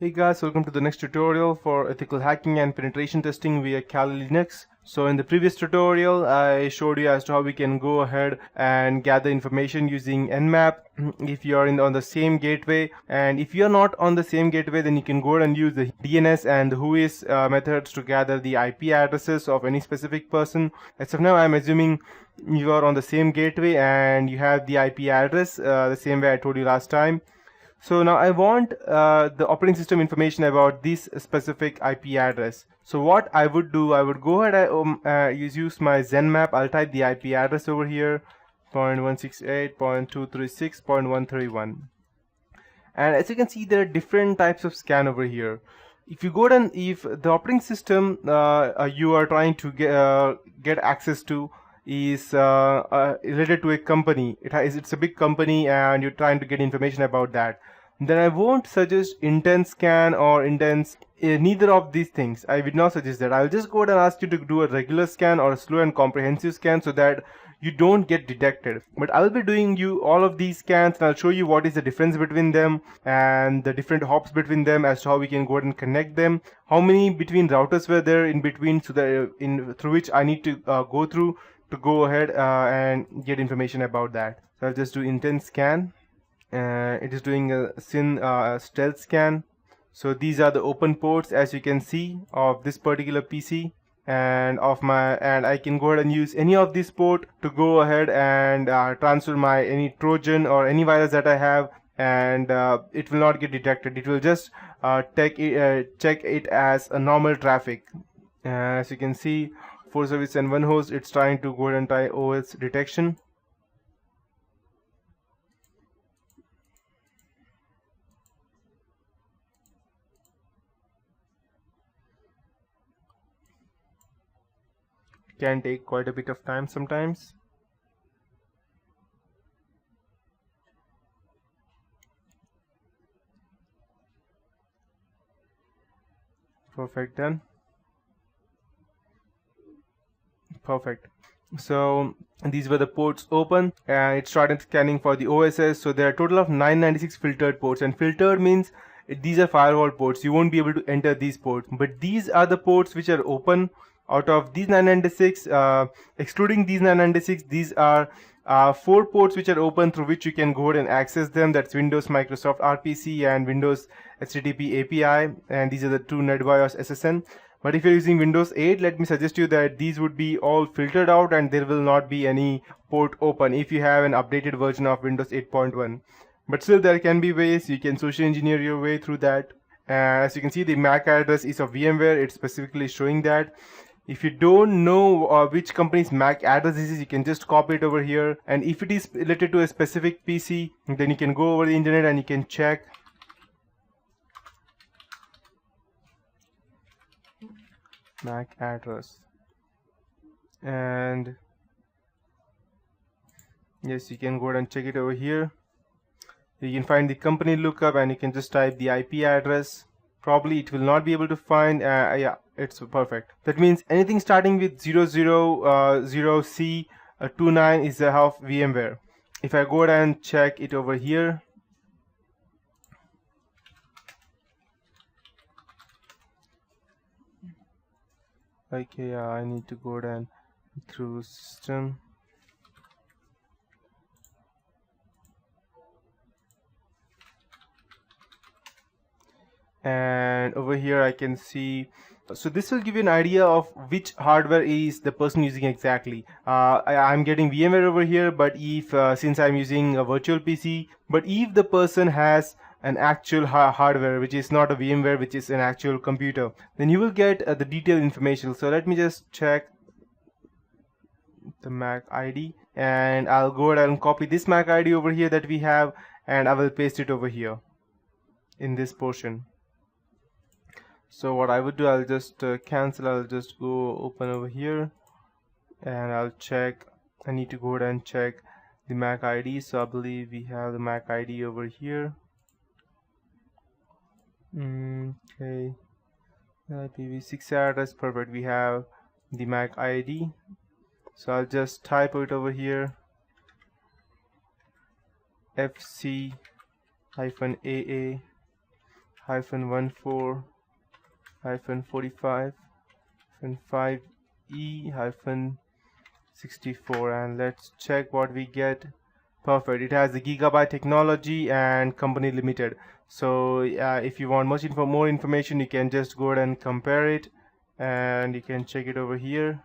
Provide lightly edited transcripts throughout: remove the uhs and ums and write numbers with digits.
Hey guys, welcome to the next tutorial for ethical hacking and penetration testing via Kali Linux. So in the previous tutorial, I showed you as to how we can go ahead and gather information using Nmap if you are on the same gateway. And if you are not on the same gateway, then you can go ahead and use the DNS and the WHOIS methods to gather the IP addresses of any specific person. As of now, I'm assuming you are on the same gateway and you have the IP address the same way I told you last time. So now I want the operating system information about this specific IP address. So what I would do, I would go ahead and use my Nmap. I'll type the IP address over here, 0.168.236.131. And as you can see, there are different types of scan over here. If you go down, if the operating system you are trying to get access to is related to a company, it's a big company and you're trying to get information about that, then I won't suggest intense scan or intense, neither of these things. I would not suggest that. I'll just go ahead and ask you to do a regular scan or a slow and comprehensive scan so that you don't get detected. But I'll be doing you all of these scans and I'll show you what is the difference between them and the different hops between them, as to how we can go ahead and connect them, how many between routers were there in between, so that through which I need to go through to go ahead and get information about that. So I'll just do intense scan. It is doing a stealth scan. So these are the open ports, as you can see, of this particular PC and I can go ahead and use any of this port to go ahead and transfer my any Trojan or any virus that I have, and it will not get detected. It will just check it as a normal traffic. As you can see, 4 service and 1 host, it's trying to go ahead and try OS detection. Can take quite a bit of time sometimes. Perfect, done. Perfect. So these were the ports open and it started scanning for the OSS. So there are a total of 996 filtered ports, and filtered means these are firewall ports. You won't be able to enter these ports, but these are the ports which are open. Out of these 996, excluding these 996, these are 4 ports which are open through which you can go ahead and access them. That's Windows Microsoft RPC and Windows HTTP API, and these are the 2 NetBIOS SSN. But if you're using Windows 8, let me suggest you that these would be all filtered out and there will not be any port open if you have an updated version of Windows 8.1. But still, there can be ways you can social engineer your way through that. As you can see, the MAC address is of VMware. It's specifically showing that. If you don't know which company's MAC address this is, you can just copy it over here. And if it is related to a specific PC, then you can go over the internet and you can check. MAC address. And yes, you can go ahead and check it over here. You can find the company lookup and you can just type the IP address. Probably it will not be able to find, yeah, it's perfect. That means anything starting with 000C29 is the half VMware. If I go ahead and check it over here, okay, I need to go ahead and through system. And over here I can see, so this will give you an idea of which hardware is the person using exactly. I'm getting VMware over here, but if since I'm using a virtual PC, but if the person has an actual hardware which is not a VMware, which is an actual computer, then you will get the detailed information. So let me just check the MAC ID and I'll go ahead and copy this MAC ID over here that we have, and I will paste it over here in this portion. So what I would do, I'll just cancel, I'll just go open over here and I'll check. I need to go ahead and check the MAC ID. So I believe we have the MAC ID over here. Okay, IPv6 address, perfect. We have the MAC ID. So I'll just type it over here, FC-AA -14 -45 5E 64, and let's check what we get. Perfect, it has the gigabyte technology and company limited. So if you want more information, you can just go ahead and compare it, and you can check it over here.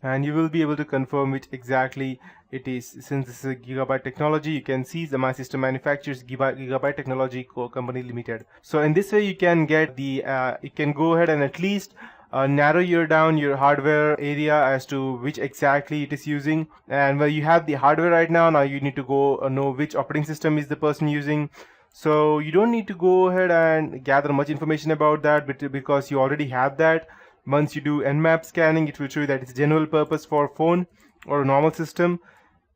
And you will be able to confirm which exactly it is. Since this is a gigabyte technology, you can see the my system manufacturers gigabyte technology company limited. So in this way you can get the you can go ahead and at least narrow down your hardware area as to which exactly it is using. And where you have the hardware right now you need to go know which operating system is the person using. So you don't need to go ahead and gather much information about that, because you already have that. Once you do Nmap scanning, it will show you that it's general purpose for phone or a normal system.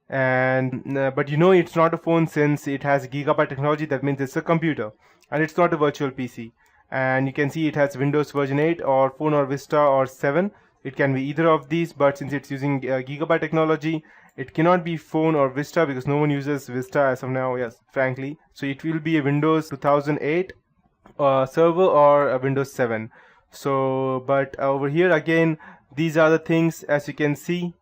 And but it's not a phone, since it has gigabyte technology. That means it's a computer, and it's not a virtual PC. And you can see it has Windows version 8 or Phone or Vista or 7. It can be either of these, but since it's using gigabyte technology, it cannot be Phone or Vista, because no one uses Vista as of now, yes, frankly. So it will be a Windows 2008 server or a Windows 7. So but over here again, these are the things as you can see,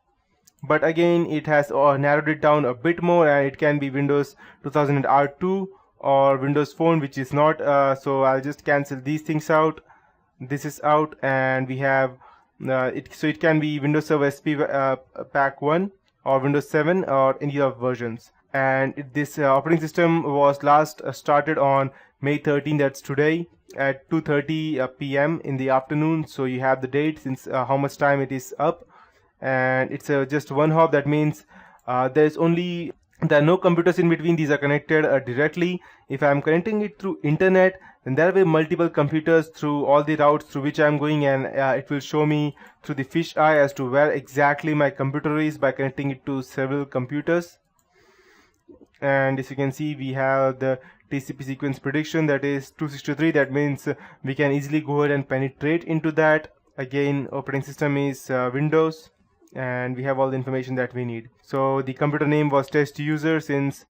but again it has narrowed it down a bit more, and it can be Windows 2000 R2 or Windows Phone, which is not. So I'll just cancel these things out. This is out, and we have so it can be Windows Server SP Pack 1 or Windows 7 or any of versions. And this operating system was last started on May 13, that's today, at 2:30 p.m. in the afternoon. So you have the date, since how much time it is up. And it's just one hop. That means there are no computers in between. These are connected directly. If I'm connecting it through internet, then there will be multiple computers through all the routes through which I'm going, and it will show me through the fish eye as to where exactly my computer is by connecting it to several computers. And as you can see, we have the TCP sequence prediction, that is 263. That means we can easily go ahead and penetrate into that. Again, operating system is Windows, and we have all the information that we need. So the computer name was test user, since